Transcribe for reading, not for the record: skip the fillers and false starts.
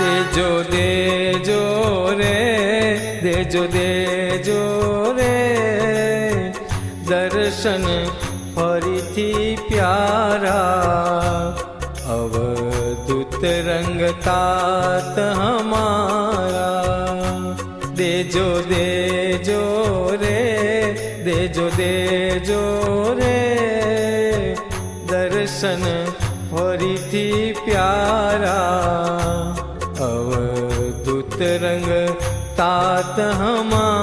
देजो देजो रे, देजो देजो रे दर्शन फरीथी प्यारा। अवधूत रंग तात हमारा। देजो देजो रे, देजो देजो रे दर्शन फरीथी प्यारा। अवधूत रंग तात हमारा।